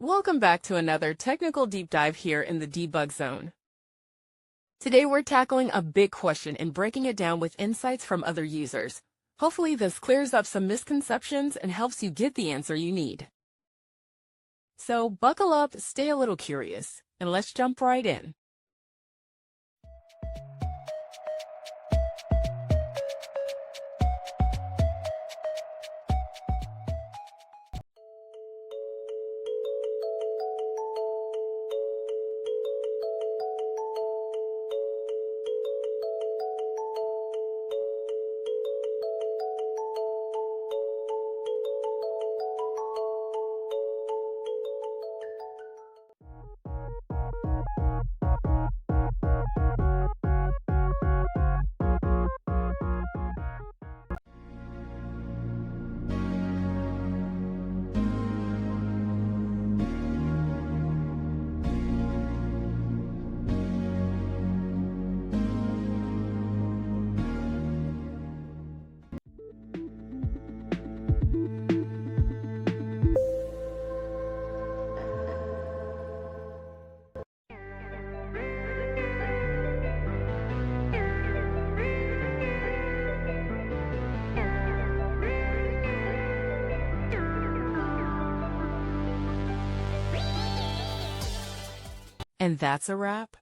Welcome back to another technical deep dive here in the debug zone. Today we're tackling a big question and breaking it down with insights from other users. Hopefully this clears up some misconceptions and helps you get the answer you need. So buckle up, stay a little curious, and let's jump right in. And that's a wrap.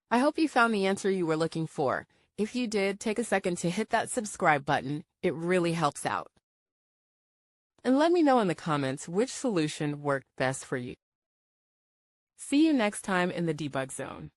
I hope you found the answer you were looking for. If you did, take a second to hit that subscribe button. It really helps out. And let me know in the comments which solution worked best for you. See you next time in the debug zone.